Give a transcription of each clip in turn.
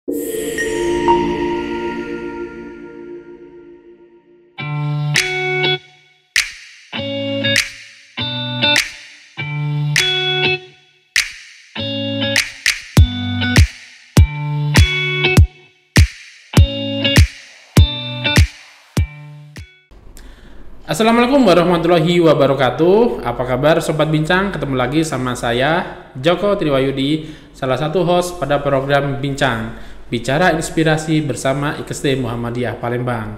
Assalamualaikum warahmatullahi wabarakatuh. Apa kabar Sobat Bincang? Ketemu lagi sama saya, Joko Triwayudi, salah satu host pada program Bincang, Bicara Inspirasi bersama IKSD Muhammadiyah Palembang.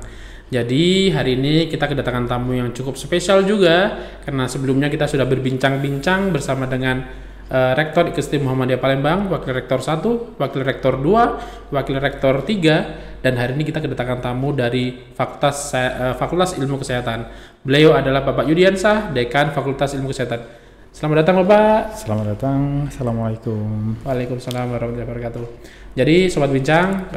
Jadi hari ini kita kedatangan tamu yang cukup spesial juga, karena sebelumnya kita sudah berbincang-bincang bersama dengan Rektor IKSD Muhammadiyah Palembang, Wakil Rektor 1, Wakil Rektor 2, Wakil Rektor 3, dan hari ini kita kedatangan tamu dari Fakultas Ilmu Kesehatan. Beliau adalah Bapak Yudiansah, Dekan Fakultas Ilmu Kesehatan. Selamat datang Bapak. Selamat datang, Assalamualaikum. Waalaikumsalam warahmatullahi wabarakatuh. Jadi Sobat Bincang,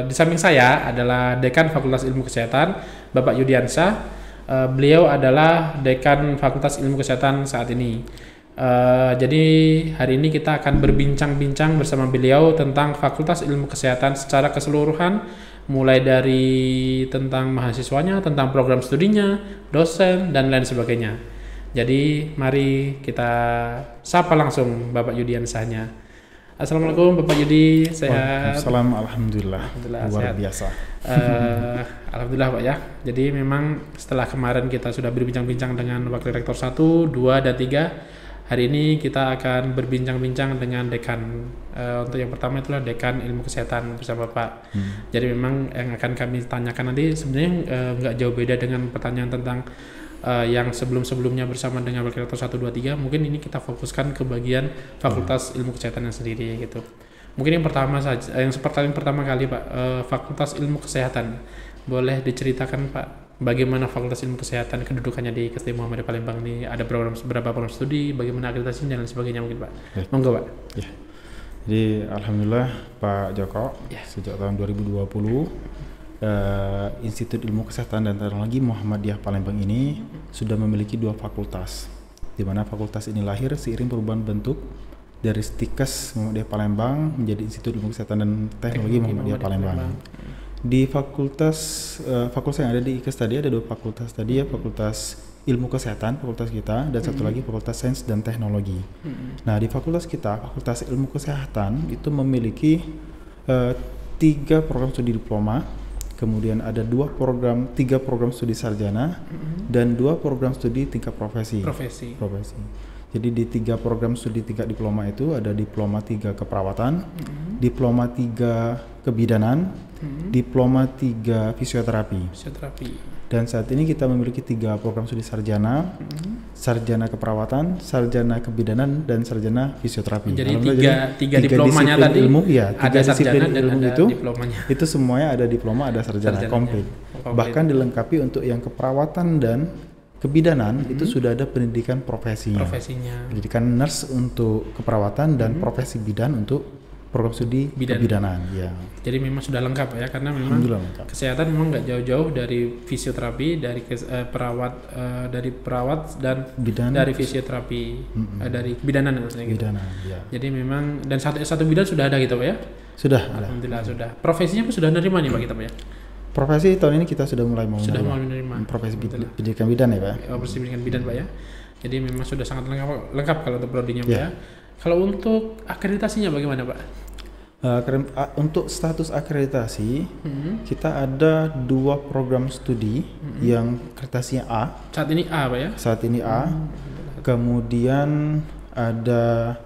di samping saya adalah Dekan Fakultas Ilmu Kesehatan, Bapak Yudiansah. Beliau adalah Dekan Fakultas Ilmu Kesehatan saat ini. Jadi hari ini kita akan berbincang-bincang bersama beliau tentang Fakultas Ilmu Kesehatan secara keseluruhan, mulai dari tentang mahasiswanya, tentang program studinya, dosen, dan lain sebagainya. Jadi mari kita sapa langsung Bapak Yudiansahnya. Assalamualaikum Bapak Yudi, sehat? Assalamualaikum, alhamdulillah luar sehat. biasa. Alhamdulillah Pak ya. Jadi memang setelah kemarin kita sudah berbincang-bincang dengan Wakil Rektor 1, 2, dan 3, hari ini kita akan berbincang-bincang dengan dekan. Untuk yang pertama itulah Dekan Ilmu Kesehatan bersama Pak. Jadi memang yang akan kami tanyakan nanti sebenarnya nggak jauh beda dengan pertanyaan tentang yang sebelum-sebelumnya bersama dengan Wakil Rektor 1, 2, 3. Mungkin ini kita fokuskan ke bagian Fakultas Ilmu Kesehatan yang sendiri gitu. Mungkin yang pertama saja, yang pertama kali Pak, Fakultas Ilmu Kesehatan. Boleh diceritakan Pak, bagaimana Fakultas Ilmu Kesehatan kedudukannya di IKSD Muhammadiyah Palembang ini? Ada berapa program studi, bagaimana akreditasi dan lain sebagainya mungkin Pak? Monggo Pak. Ya. Jadi alhamdulillah Pak Joko, sejak tahun 2020 Institut Ilmu Kesehatan dan Teknologi Muhammadiyah Palembang ini sudah memiliki 2 fakultas, di mana fakultas ini lahir seiring perubahan bentuk dari Stikes Muhammadiyah Palembang menjadi Institut Ilmu Kesehatan dan Teknologi Muhammadiyah Palembang. Di fakultas yang ada di IKES tadi ada 2 fakultas tadi ya, Fakultas Ilmu Kesehatan fakultas kita, dan satu lagi Fakultas Sains dan Teknologi. Nah di fakultas kita, Fakultas Ilmu Kesehatan itu memiliki 3 program studi diploma, kemudian ada 3 program studi sarjana, dan 2 program studi tingkat profesi. Jadi di 3 program studi tingkat diploma itu ada diploma 3 keperawatan, diploma 3 kebidanan, diploma 3 fisioterapi. Dan saat ini kita memiliki 3 program studi sarjana, sarjana keperawatan, sarjana kebidanan, dan sarjana fisioterapi. Jadi tiga diplomanya tadi ilmu, ya, 3 ada disiplin sarjana dan ilmu ada itu, diplomanya. itu semuanya ada diploma, ada sarjana komplit. Bahkan dilengkapi untuk yang keperawatan dan kebidanan itu sudah ada pendidikan profesinya. Pendidikan nurse untuk keperawatan dan profesi bidan untuk program studi kebidanan. Ya. Jadi memang sudah lengkap ya, karena memang kesehatan memang nggak jauh-jauh dari fisioterapi, dari perawat dan bidan, dari fisioterapi, dari kebidanan maksudnya gitu. Ya. Jadi memang dan satu bidan sudah ada gitu Pak ya? Sudah. Alhamdulillah sudah. Profesinya pun sudah menerima nih Pak kita Pak ya? Profesi tahun ini kita sudah mulai menerima profesi pendidikan bidan ya Pak. Profesi pendidikan bidan Pak ya. Jadi memang sudah sangat lengkap kalau untuk prodinya Pak ya. Kalau untuk akreditasinya bagaimana Pak? Untuk status akreditasi kita ada 2 program studi yang akreditasinya A. Saat ini A Pak ya? Saat ini A. Kemudian ada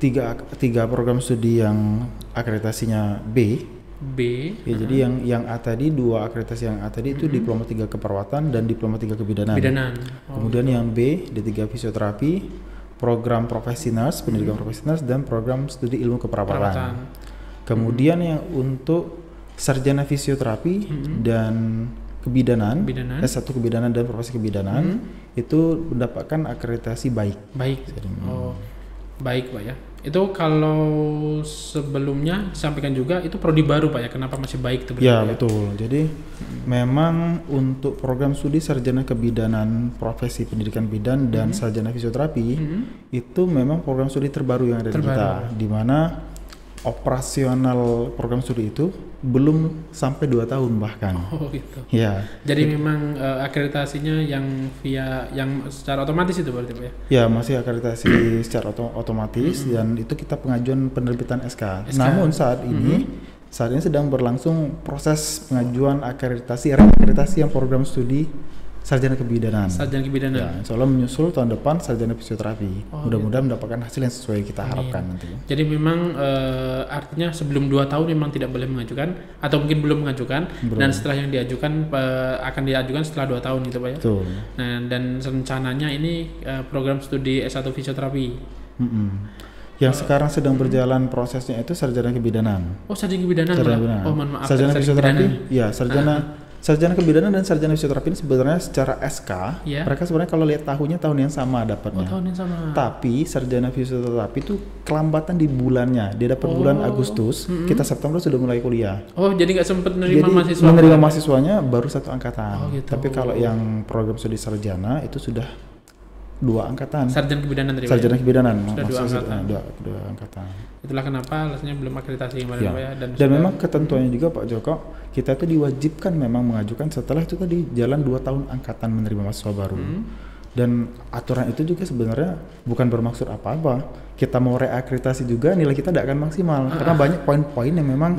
3 program studi yang akreditasinya B. Ya, jadi yang A tadi, 2 akreditasi yang A tadi itu diploma 3 keperawatan dan diploma 3 kebidanan. Kemudian yang B, D3 fisioterapi, program profesi nurse, pendidikan profesi nurse, dan program studi ilmu keperawatan. Kemudian yang untuk sarjana fisioterapi dan kebidanan, S1 kebidanan dan profesi kebidanan itu mendapatkan akreditasi baik. Baik Pak ya. Itu kalau sebelumnya disampaikan juga itu prodi baru Pak ya, kenapa masih baik itu? Ya betul, jadi memang untuk program studi sarjana kebidanan profesi pendidikan bidan dan sarjana fisioterapi itu memang program studi terbaru yang ada di kita, di mana operasional program studi itu belum sampai 2 tahun bahkan. Oh gitu. Ya. Jadi memang akreditasinya yang via yang secara otomatis itu berarti Pak ya? Ya, masih akreditasi secara otomatis dan itu kita pengajuan penerbitan SK. Namun saat ini sedang berlangsung proses pengajuan reakreditasi yang program studi sarjana kebidanan. Sarjana kebidanan. Ya, insya Allah menyusul tahun depan sarjana fisioterapi. Mudah-mudahan mendapatkan hasil yang sesuai kita harapkan nanti. Jadi memang artinya sebelum 2 tahun memang tidak boleh mengajukan atau mungkin belum mengajukan dan setelah yang diajukan akan diajukan setelah 2 tahun gitu Pak ya. Betul. Nah, dan rencananya ini program studi S1 fisioterapi. Yang sekarang sedang berjalan prosesnya itu sarjana kebidanan. Oh, sarjana kebidanan. Oh, mohon maaf. Sarjana fisioterapi. Ya, sarjana kebidanan dan sarjana fisioterapi ini sebenarnya secara SK, mereka sebenarnya kalau lihat tahun yang sama dapatnya. Oh, tahun yang sama. Tapi sarjana fisioterapi itu kelambatan di bulannya. Dia dapat bulan Agustus, kita September sudah mulai kuliah. Oh, jadi nggak sempat menerima mahasiswa. Menerima mahasiswanya baru 1 angkatan. Oh, gitu. Tapi kalau yang program studi sarjana itu sudah 2 angkatan. Sarjana kebidanan tadi. Sarjana kebidanan. Sudah 2 angkatan. Dua angkatan. Itulah kenapa alasannya belum akreditasi kemarin Pak ya. Dan memang ketentuannya juga Pak Joko, kita itu diwajibkan memang mengajukan setelah itu tadi jalan 2 tahun angkatan menerima mahasiswa baru. Dan aturan itu juga sebenarnya bukan bermaksud apa-apa. Kita mau reakreditasi juga nilai kita tidak akan maksimal karena banyak poin-poin yang memang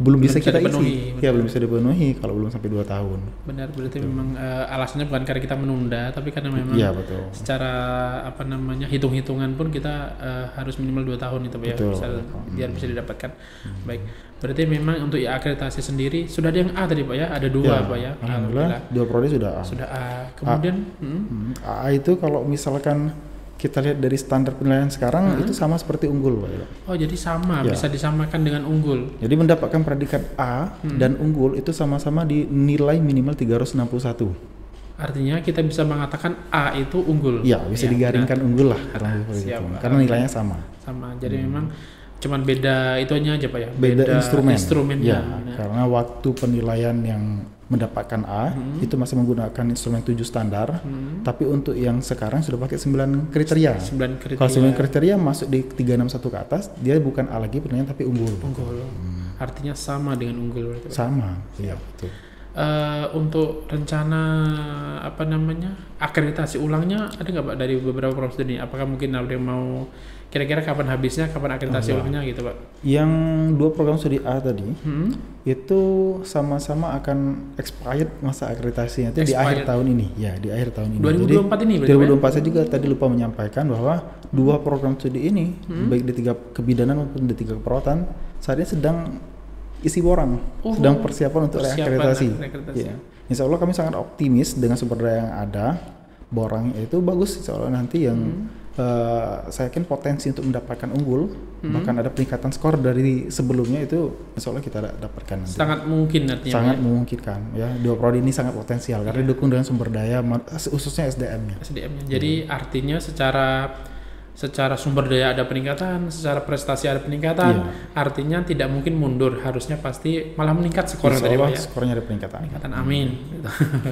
belum bisa kita isi. Ya, belum bisa dipenuhi kalau belum sampai 2 tahun. Benar, berarti memang alasannya bukan karena kita menunda, tapi karena memang secara hitung-hitungan pun kita harus minimal 2 tahun itu Pak ya, biar bisa didapatkan. Baik. Berarti memang untuk akreditasi sendiri sudah ada yang A tadi Pak ya, ada 2 Pak ya. Alhamdulillah 2 prodi sudah A. Sudah A. Kemudian A itu kalau misalkan kita lihat dari standar penilaian sekarang itu sama seperti unggul Pak ya. Oh, jadi sama, bisa disamakan dengan unggul. Jadi mendapatkan predikat A dan unggul itu sama-sama di nilai minimal 361. Artinya kita bisa mengatakan A itu unggul. Ya, bisa digaringkan unggul lah karena nilainya sama. Sama. Jadi memang cuman beda itunya aja Pak ya. Beda instrumennya. Ya, karena waktu penilaian yang mendapatkan A itu masih menggunakan instrumen 7 standar, tapi untuk yang sekarang sudah pakai 9 kriteria. 9 kriteria. Kalau 9 kriteria masuk di 361 ke atas, dia bukan A lagi penilaian tapi unggul. Artinya sama dengan unggul berarti. Sama. Iya, betul. Untuk rencana akreditasi ulangnya ada nggak Pak dari beberapa program studi? Apakah mungkin ada yang mau kira-kira kapan habisnya, kapan akreditasi ulangnya gitu Pak? Yang 2 program studi A tadi itu sama-sama akan expired masa akreditasinya itu di akhir tahun ini. Ya, di akhir tahun ini. 2024 ini berarti. 2024 saya juga tadi lupa menyampaikan bahwa 2 program studi ini baik di 3 kebidanan maupun di 3 keperawatan saat ini sedang isi borang, sedang persiapan untuk reakreditasi. Ya. Insya Allah kami sangat optimis dengan sumber daya yang ada, borangnya itu bagus. Insya Allah nanti yang saya yakin potensi untuk mendapatkan unggul, bahkan ada peningkatan skor dari sebelumnya itu, insya Allah kita dapatkan nanti. Sangat mungkin artinya. Sangat memungkinkan. Ya, 2 prodi ini sangat potensial karena didukung dengan sumber daya, khususnya SDM-nya. Jadi artinya secara sumber daya ada peningkatan, secara prestasi ada peningkatan, artinya tidak mungkin mundur, harusnya pasti malah meningkat skornya tadi Pak ya. Skornya ada peningkatan. Amin.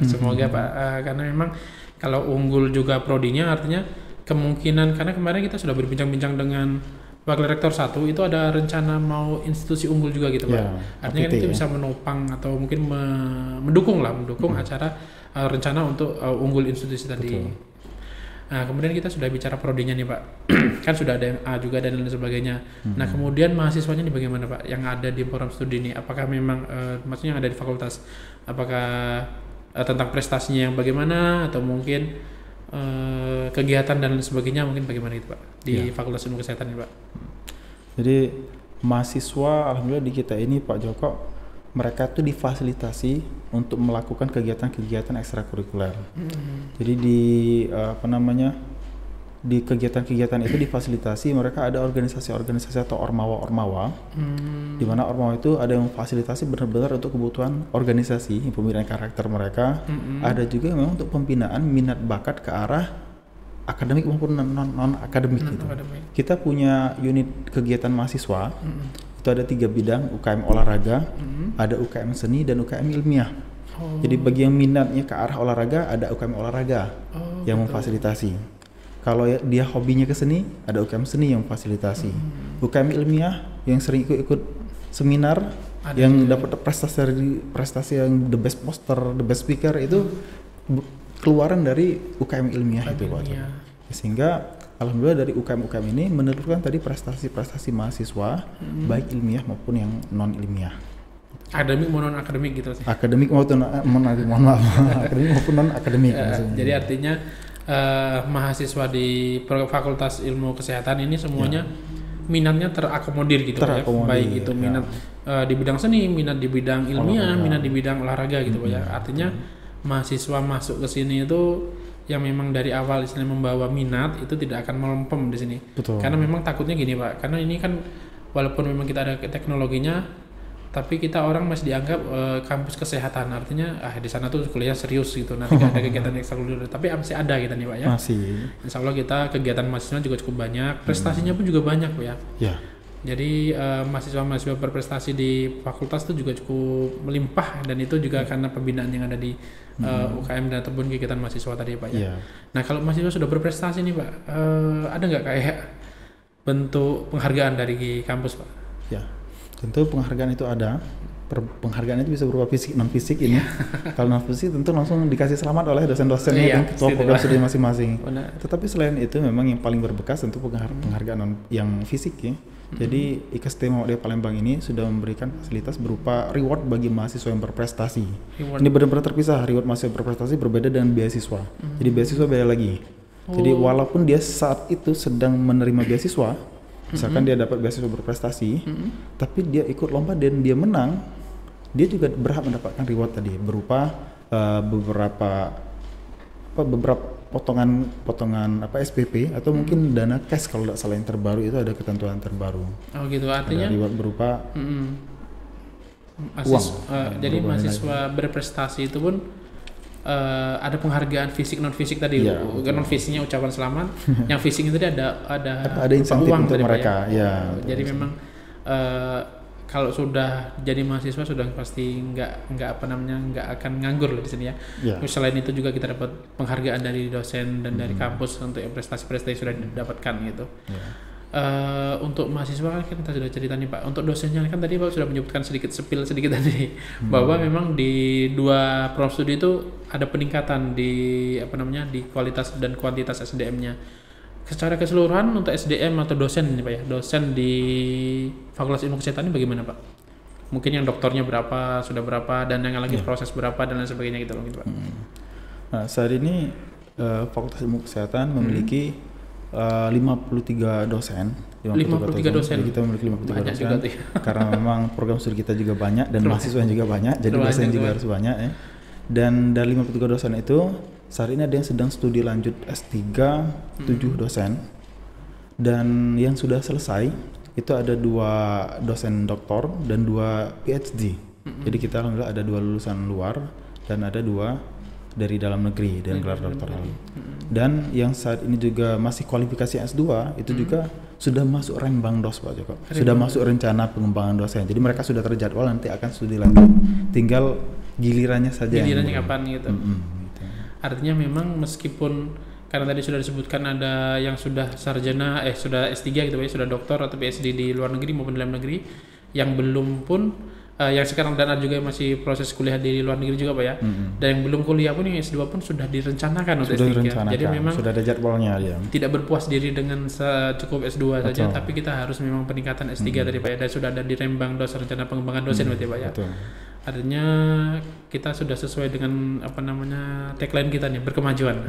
Semoga Pak, karena memang kalau unggul juga prodinya artinya kemungkinan, karena kemarin kita sudah berbincang-bincang dengan Wakil Rektor 1 itu ada rencana mau institusi unggul juga gitu Pak. Artinya kan itu bisa menopang atau mungkin mendukung acara rencana untuk unggul institusi tadi. Nah, kemudian kita sudah bicara prodinya nih Pak. Kan sudah ada yang A juga dan lain sebagainya. Nah, kemudian mahasiswanya ini bagaimana Pak yang ada di program studi ini? Apakah memang maksudnya yang ada di fakultas, apakah tentang prestasinya yang bagaimana atau mungkin kegiatan dan lain sebagainya mungkin bagaimana itu Pak di Fakultas Ilmu Kesehatan ini Pak? Jadi mahasiswa alhamdulillah di kita ini Pak Joko, mereka tuh difasilitasi untuk melakukan kegiatan-kegiatan ekstrakurikuler. Jadi di kegiatan-kegiatan itu difasilitasi, mereka ada organisasi-organisasi atau ormawa-ormawa, di mana ormawa itu ada yang fasilitasi benar-benar untuk kebutuhan organisasi, pembinaan karakter mereka. Ada juga yang memang untuk pembinaan minat bakat ke arah akademik maupun non akademik gitu. Kita punya unit kegiatan mahasiswa. Itu ada 3 bidang, UKM olahraga, ada UKM seni dan UKM ilmiah. Jadi bagi yang minatnya ke arah olahraga, ada UKM olahraga yang memfasilitasi. Kalau dia hobinya ke seni, ada UKM seni yang memfasilitasi. UKM ilmiah yang sering ikut seminar, yang dapat prestasi yang the best poster, the best speaker itu keluaran dari UKM ilmiah itu Pak. Sehingga alhamdulillah dari UKM ini menentukan tadi prestasi mahasiswa baik ilmiah maupun yang non ilmiah. Akademik maupun non akademik gitu sih. Akademik maupun akademik maupun non akademik. Jadi artinya mahasiswa di Fakultas Ilmu Kesehatan ini semuanya minatnya terakomodir gitu ya. Baik itu minat di bidang seni, minat di bidang ilmiah, minat di bidang olahraga gitu Pak ya. Artinya mahasiswa masuk ke sini itu yang memang dari awal istilahnya membawa minat itu tidak akan melempem di sini. Betul. Karena memang takutnya gini Pak, karena ini kan walaupun memang kita ada teknologinya, tapi kita orang masih dianggap kampus kesehatan, artinya di sana tuh kuliah serius gitu, nanti gak ada kegiatan ekstrakurikuler, tapi masih ada kita nih Pak ya. Masih. Insya Allah kita kegiatan mahasiswa juga cukup banyak, prestasinya pun juga banyak Pak ya. Ya. Jadi mahasiswa-mahasiswa berprestasi di fakultas itu juga cukup melimpah, dan itu juga karena pembinaan yang ada di UKM dan ataupun kegiatan mahasiswa tadi Pak ya. Nah kalau mahasiswa sudah berprestasi nih Pak, ada nggak kayak bentuk penghargaan dari kampus Pak? Ya, tentu penghargaan itu ada. Penghargaan itu bisa berupa fisik non fisik ini. Kalau non fisik tentu langsung dikasih selamat oleh dosen-dosennya dan ketua program studi masing-masing. Tetapi selain itu memang yang paling berbekas tentu penghargaan yang fisik ya. Jadi IKST Muhammadiyah Palembang ini sudah memberikan fasilitas berupa reward bagi mahasiswa yang berprestasi. Ini benar-benar terpisah, reward mahasiswa berprestasi berbeda dengan beasiswa. Jadi beasiswa beda lagi. Jadi walaupun dia saat itu sedang menerima beasiswa, misalkan dia dapat beasiswa berprestasi, tapi dia ikut lomba dan dia menang, dia juga berhak mendapatkan reward tadi berupa beberapa potongan SPP atau mungkin dana cash kalau tidak salah yang terbaru itu ada ketentuan terbaru. Oh gitu, artinya ada reward berupa uang. Jadi mahasiswa berprestasi itu pun ada penghargaan fisik non fisik tadi. Non fisiknya ucapan selamat, yang fisik itu ada insentif uang untuk mereka. Jadi memang kalau sudah jadi mahasiswa sudah pasti nggak akan nganggur loh di sini ya. Selain itu juga kita dapat penghargaan dari dosen dan dari kampus untuk prestasi-prestasi sudah didapatkan gitu. Untuk mahasiswa kan kita sudah cerita nih Pak. Untuk dosennya kan tadi Pak sudah menyebutkan sedikit tadi bahwa memang di 2 program studi itu ada peningkatan di di kualitas dan kuantitas SDM-nya. Secara keseluruhan untuk SDM atau dosen nih Pak ya, dosen di Fakultas Ilmu Kesehatan ini bagaimana Pak? Mungkin yang doktornya berapa, sudah berapa, dan yang lagi proses berapa dan lain sebagainya gitu loh Pak. Nah, saat ini Fakultas Ilmu Kesehatan memiliki 53 dosen. 53 dosen. Jadi kita memiliki 53 banyak dosen. Juga tuh. Karena memang program studi kita juga banyak dan mahasiswa juga banyak, jadi dosen juga harus banyak ya. Dan dari 53 dosen itu saat ini ada yang sedang studi lanjut S3 7 dosen, dan yang sudah selesai itu ada 2 dosen doktor dan 2 PhD. Jadi kita alhamdulillah ada 2 lulusan luar dan ada 2 dari dalam negeri dan gelar doktoral. Dan yang saat ini juga masih kualifikasi S2 itu juga sudah masuk Rembangdos Pak Joko. Sudah masuk rencana pengembangan dosen. Jadi mereka sudah terjadwal nanti akan studi lanjut. Tinggal gilirannya saja. Gilirannya kapan gitu. Artinya memang meskipun karena tadi sudah disebutkan ada yang sudah sarjana sudah S3 gitu ya, sudah doktor atau PhD di luar negeri maupun dalam negeri, yang belum pun yang sekarang dan ada juga yang masih proses kuliah di luar negeri juga Pak ya. Dan yang belum kuliah pun yang S2 pun sudah direncanakan untuk S3. Jadi memang sudah ada jadwalnya ya. Tidak berpuas diri dengan cukup S2 saja, tapi kita harus memang peningkatan S3 tadi Pak ya. Dan sudah ada di Rembangdos rencana pengembangan dosen berarti Pak ya. Artinya kita sudah sesuai dengan tagline kita nih, berkemajuan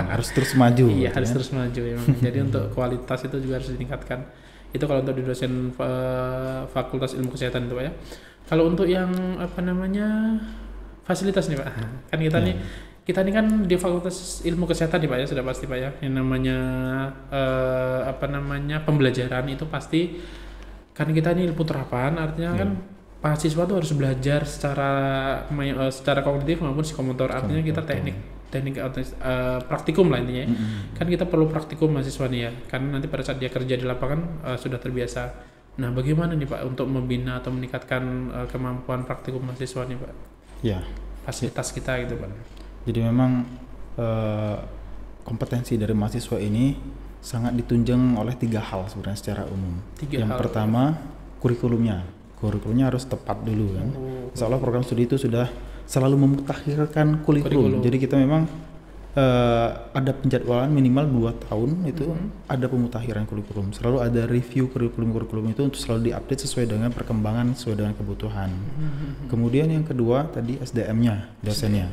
harus terus maju. Iya, harus terus maju ya. Jadi untuk kualitas itu juga harus ditingkatkan. Itu kalau untuk di dosen Fakultas Ilmu Kesehatan itu Pak ya. Kalau untuk yang fasilitas nih Pak, kan kita nih kan di Fakultas Ilmu Kesehatan nih Pak ya, sudah pasti Pak ya, yang namanya pembelajaran itu pasti karena kita ini ilmu terapan, artinya kan mahasiswa tuh harus belajar secara kognitif maupun psikomotor. Artinya kita teknik praktikum lah intinya. Kan kita perlu praktikum mahasiswa nih ya, karena nanti pada saat dia kerja di lapangan sudah terbiasa. Nah bagaimana nih Pak untuk membina atau meningkatkan kemampuan praktikum mahasiswa nih Pak? Ya, fasilitas kita gitu Pak. Jadi memang kompetensi dari mahasiswa ini sangat ditunjang oleh 3 hal sebenarnya secara umum. Yang pertama, kurikulumnya harus tepat dulu kan. Insya Allah program studi itu sudah selalu memutakhirkan kurikulum. Jadi kita memang ada penjadwalan minimal 2 tahun itu ada pemutakhiran kurikulum. Selalu ada review kurikulum itu untuk selalu diupdate sesuai dengan perkembangan, sesuai dengan kebutuhan. Kemudian yang kedua tadi SDM-nya, dosennya.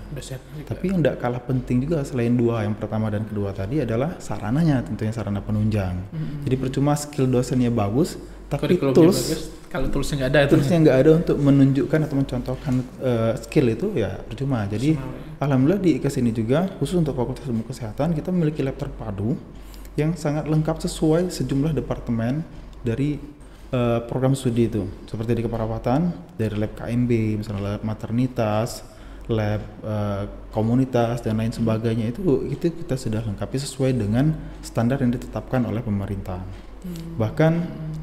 Tapi yang tidak kalah penting juga selain 2 yang pertama dan kedua tadi adalah sarananya, tentunya sarana penunjang. Jadi percuma skill dosennya bagus, tapi kalau toolsnya nggak ada untuk menunjukkan atau mencontohkan skill itu ya percuma. Jadi alhamdulillah di IKES ini juga khusus untuk Fakultas Ilmu Kesehatan kita memiliki lab terpadu yang sangat lengkap sesuai sejumlah departemen dari program studi itu, seperti di keperawatan dari lab KMB, misalnya lab maternitas, lab komunitas dan lain sebagainya, itu kita sudah lengkapi sesuai dengan standar yang ditetapkan oleh pemerintah. Bahkan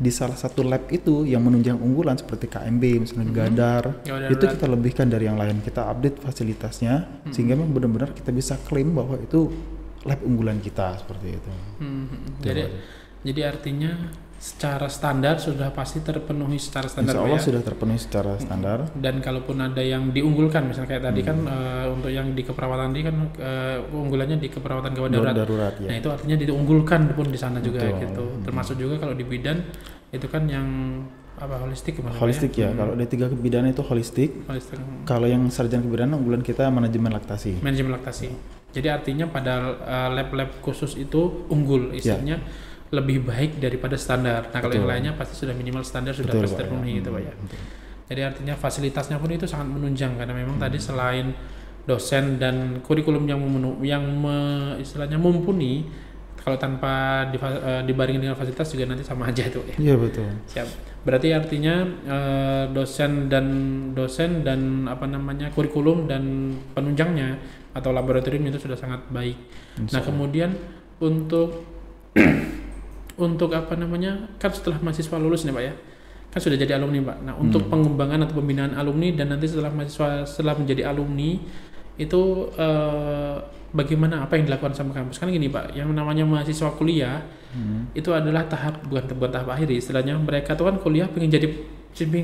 di salah satu lab itu yang menunjang unggulan seperti KMB misalnya Gadar itu kita lebihkan dari yang lain, kita update fasilitasnya sehingga memang benar-benar kita bisa klaim bahwa itu lab unggulan kita seperti itu. Jadi artinya secara standar sudah pasti terpenuhi secara standar. Insya Allah sudah terpenuhi secara standar. Dan kalaupun ada yang diunggulkan, misalnya kayak tadi kan untuk yang di keperawatan tadi kan unggulannya di keperawatan gawat darurat. Ya. Nah itu artinya diunggulkan pun di sana juga gitu. Termasuk juga kalau di bidan itu kan yang holistik gimana? Holistik ya. Kalau ada 3 kebidanan itu holistik. Kalau yang sarjana kebidanan unggulan kita manajemen laktasi. Jadi artinya pada lab-lab khusus itu unggul istilahnya. Lebih baik daripada standar. Nah kalau yang lainnya pasti sudah minimal standar sudah pasti terpenuhi gitu Pak ya. Jadi artinya fasilitasnya pun itu sangat menunjang karena memang tadi selain dosen dan kurikulum yang istilahnya mumpuni, kalau tanpa dibaringin dengan fasilitas juga nanti sama aja itu ya. Iya betul. Siap. Berarti artinya dosen dan kurikulum dan penunjangnya atau laboratorium itu sudah sangat baik. Nah kemudian untuk kan setelah mahasiswa lulus nih Pak ya, kan sudah jadi alumni Pak. Nah untuk pengembangan atau pembinaan alumni dan nanti setelah menjadi alumni itu bagaimana, apa yang dilakukan sama kampus? Kan gini Pak, yang namanya mahasiswa kuliah itu adalah bukan tahap akhir, istilahnya mereka tuh kan kuliah pengen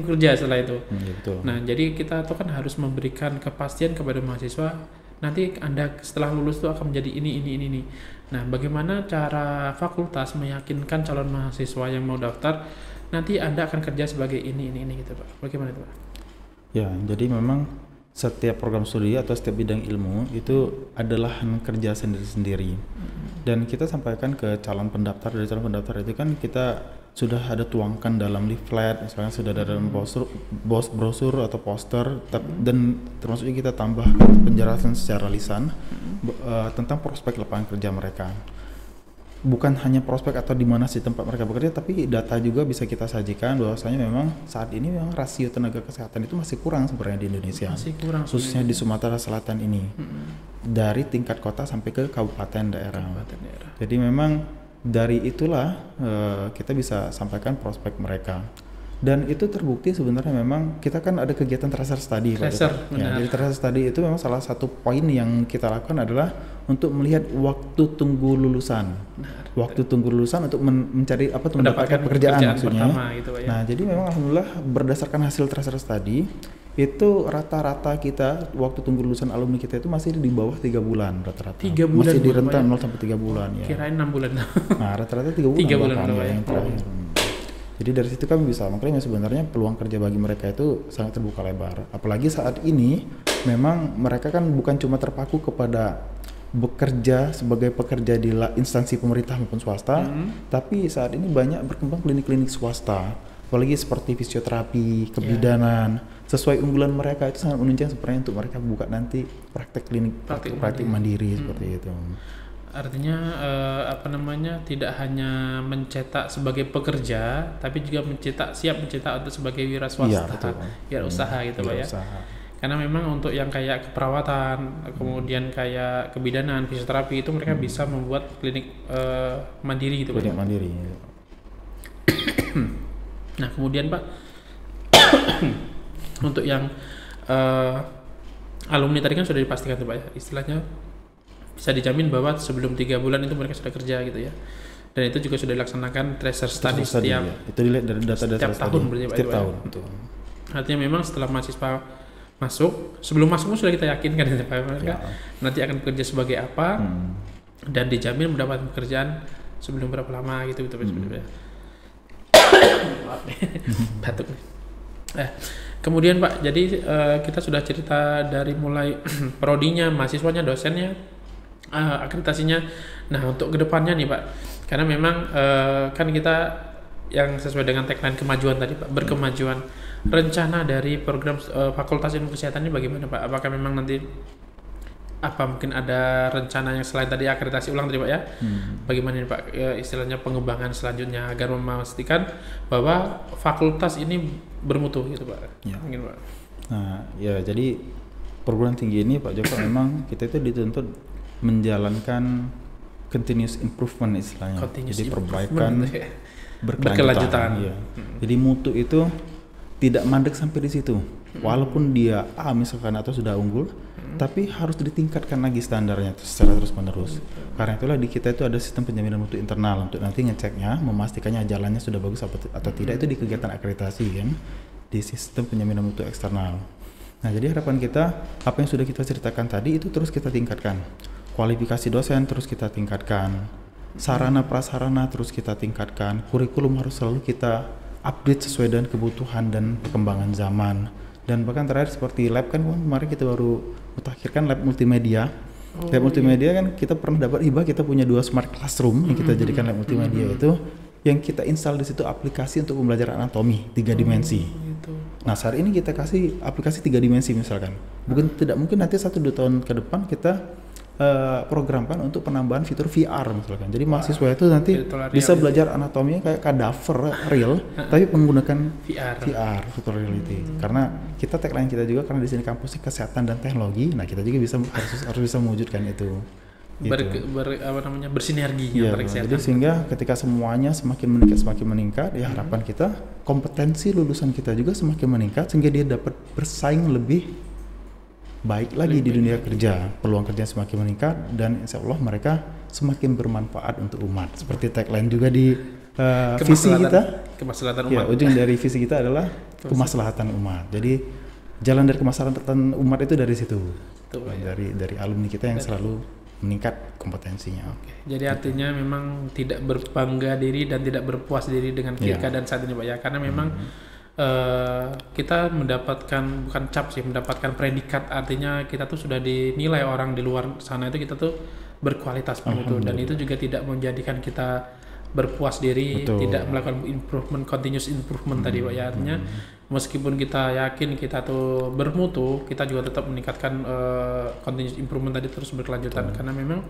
kerja setelah itu. Betul. Nah jadi kita tuh kan harus memberikan kepastian kepada mahasiswa, nanti Anda setelah lulus tuh akan menjadi ini. Nah, bagaimana cara fakultas meyakinkan calon mahasiswa yang mau daftar nanti Anda akan kerja sebagai ini gitu, Pak? Bagaimana itu, Pak? Ya, jadi memang setiap program studi atau setiap bidang ilmu itu adalah kerja sendiri-sendiri. Dan kita sampaikan ke calon pendaftar, dari calon pendaftar itu kan kita sudah ada tuangkan dalam leaflet, misalnya sudah ada dalam brosur atau poster, dan termasuk kita tambah penjelasan secara lisan tentang prospek lapangan kerja mereka. Bukan hanya prospek atau di mana sih tempat mereka bekerja, tapi data juga bisa kita sajikan bahwasanya memang saat ini memang rasio tenaga kesehatan itu masih kurang sebenarnya di Indonesia. Khususnya di Sumatera Selatan ini. Dari tingkat kota sampai ke kabupaten daerah. Jadi memang dari itulah kita bisa sampaikan prospek mereka. Dan itu terbukti sebenarnya memang kita kan ada kegiatan tracer study. Jadi tracer study itu memang salah satu poin yang kita lakukan adalah untuk melihat waktu tunggu lulusan. Waktu tunggu lulusan untuk mencari mendapatkan pekerjaan maksudnya. Gitu, ya. Nah, jadi memang alhamdulillah berdasarkan hasil tracer study itu rata-rata kita waktu tunggu lulusan alumni kita itu masih di bawah 3 bulan rata-rata. 3 bulan masih di rentang 0 sampai 3 bulan ya. Kirain 6 bulan. Nah, rata-rata 3 bulan yang terakhir. Jadi dari situ kami bisa mengklaim sebenarnya peluang kerja bagi mereka itu sangat terbuka lebar. Apalagi saat ini memang mereka kan bukan cuma terpaku kepada bekerja sebagai pekerja di instansi pemerintah maupun swasta, tapi saat ini banyak berkembang klinik-klinik swasta, apalagi seperti fisioterapi, kebidanan, sesuai unggulan mereka itu sangat menunjang sebenarnya untuk mereka buka nanti praktek klinik, praktek mandiri seperti itu. Artinya tidak hanya mencetak sebagai pekerja, tapi juga siap mencetak untuk sebagai wira swasta, usaha gitu Pak ya. Karena memang untuk yang kayak keperawatan, kemudian kayak kebidanan, fisioterapi itu mereka bisa membuat klinik mandiri gitu Pak. Klinik mandiri. Nah kemudian Pak, untuk yang alumni tadi kan sudah dipastikan tuh Pak ya, istilahnya bisa dijamin bahwa sebelum 3 bulan itu mereka sudah kerja gitu ya. dan itu juga sudah dilaksanakan tracer study ya. Itu dilihat dari data setiap tahun berarti Pak. Setiap tahun. Betul. Artinya memang setelah mahasiswa masuk, sebelum masuk sudah kita yakinkan Pak, mereka nanti akan bekerja sebagai apa dan dijamin mendapat pekerjaan sebelum berapa lama gitu sebenarnya. Batuk nih. Kemudian Pak, jadi kita sudah cerita dari mulai prodinya, mahasiswanya, dosennya, akreditasinya. Nah untuk kedepannya nih Pak, karena memang kan kita yang sesuai dengan tagline kemajuan tadi Pak, berkemajuan. Rencana dari program Fakultas Ilmu Kesehatan ini bagaimana Pak? Apakah memang nanti mungkin ada rencana yang selain tadi akreditasi ulang tadi Pak ya? Bagaimana nih Pak istilahnya pengembangan selanjutnya agar memastikan bahwa fakultas ini bermutu gitu Pak? Ya. Mungkin Pak. Nah ya jadi perguruan tinggi ini Pak Joko memang kita itu dituntut menjalankan continuous improvement istilahnya. Jadi perbaikan berkelanjutan. Ya. Jadi mutu itu tidak mandek sampai di situ. Walaupun dia A misalkan atau sudah unggul, tapi harus ditingkatkan lagi standarnya secara terus menerus. Karena itulah di kita itu ada sistem penjaminan mutu internal untuk nanti ngeceknya, memastikannya jalannya sudah bagus atau tidak, itu di kegiatan akreditasi kan, di sistem penjaminan mutu eksternal. Nah jadi harapan kita apa yang sudah kita ceritakan tadi itu terus kita tingkatkan. Kualifikasi dosen terus kita tingkatkan, sarana prasarana terus kita tingkatkan, kurikulum harus selalu kita update sesuai dengan kebutuhan dan perkembangan zaman. Dan bahkan terakhir seperti lab kan kemarin kita baru mutakhirkan lab multimedia. Lab multimedia kan kita pernah dapat hibah, kita punya 2 smart classroom yang kita jadikan lab multimedia itu yang kita install di situ aplikasi untuk pembelajaran anatomi 3 dimensi. Nah saat ini kita kasih aplikasi 3 dimensi misalkan. Tidak mungkin nanti 1-2 tahun ke depan kita programkan untuk penambahan fitur VR misalkan. Jadi mahasiswa itu nanti bisa belajar anatominya kayak kadaver real tapi menggunakan VR virtual reality. Karena kita tagline kita juga karena di sini kampusnya kesehatan dan teknologi. Nah, kita juga harus bisa mewujudkan itu. Bersinergi antara kesehatan. Jadi sehingga ketika semuanya semakin meningkat ya harapan kita kompetensi lulusan kita juga semakin meningkat sehingga dia dapat bersaing lebih baik lagi di dunia kerja, peluang kerja semakin meningkat dan insya Allah mereka semakin bermanfaat untuk umat. Seperti tagline juga di visi kita, kemaslahatan umat. Ya, ujung dari visi kita adalah kemaslahatan umat. Jadi jalan dari kemaslahatan umat itu dari situ, dari alumni kita yang selalu meningkat kompetensinya. Jadi artinya memang tidak berbangga diri dan tidak berpuas diri dengan keadaan saat ini Pak ya, karena memang kita mendapatkan bukan cap sih, mendapatkan predikat, artinya kita tuh sudah dinilai orang di luar sana itu kita tuh berkualitas begitu, dan itu juga tidak menjadikan kita berpuas diri. Tidak melakukan improvement, continuous improvement tadi Pak ya, artinya meskipun kita yakin kita tuh bermutu, kita juga tetap meningkatkan continuous improvement tadi terus berkelanjutan. Karena memang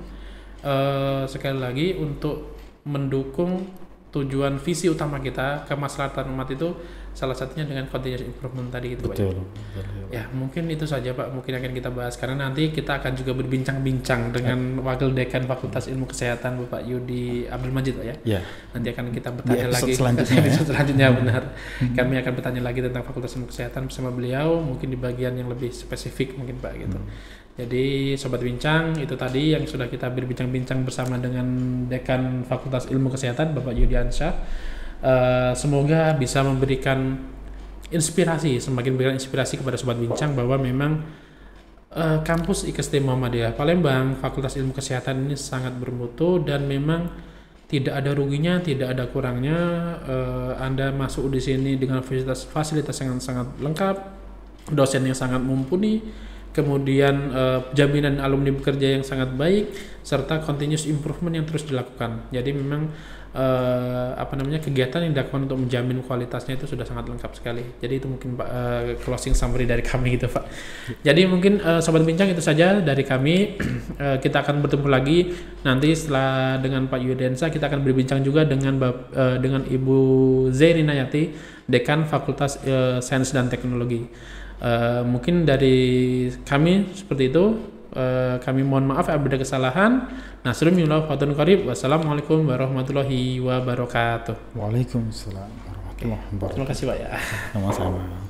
sekali lagi untuk mendukung tujuan visi utama kita kemaslahatan umat itu salah satunya dengan continuous improvement tadi gitu Pak. Ya mungkin itu saja Pak, mungkin akan kita bahas karena nanti kita akan juga berbincang-bincang dengan Wakil Dekan Fakultas Ilmu Kesehatan Bapak Yudi Abdul Majid Pak ya. Nanti akan kita bertanya lagi selanjutnya benar. Kami akan bertanya lagi tentang Fakultas Ilmu Kesehatan bersama beliau, mungkin di bagian yang lebih spesifik mungkin Pak gitu. Jadi Sobat Bincang, itu tadi yang sudah kita berbincang-bincang bersama dengan Dekan Fakultas Ilmu Kesehatan Bapak Yudi Ansyah. Semoga bisa memberikan inspirasi, semakin memberikan inspirasi kepada Sobat Bincang bahwa memang kampus IKSD Muhammadiyah Palembang Fakultas Ilmu Kesehatan ini sangat bermutu dan memang tidak ada ruginya, tidak ada kurangnya. Anda masuk di sini dengan fasilitas yang sangat lengkap, dosen yang sangat mumpuni, kemudian jaminan alumni bekerja yang sangat baik, serta continuous improvement yang terus dilakukan. Jadi memang kegiatan yang dilakukan untuk menjamin kualitasnya itu sudah sangat lengkap sekali. Jadi itu mungkin Pak closing summary dari kami gitu Pak. Jadi mungkin Sobat Bincang itu saja dari kami. Kita akan bertemu lagi nanti setelah dengan Pak Yudensa, kita akan berbincang juga dengan Ibu Zairina Yati, Dekan Fakultas Sains dan Teknologi. Mungkin dari kami seperti itu. Kami mohon maaf apabila ada kesalahan. Nasrullah wa qarib. Wassalamualaikum warahmatullahi wabarakatuh. Waalaikumsalam warahmatullahi wabarakatuh. Terima kasih Pak ya. Sama-sama.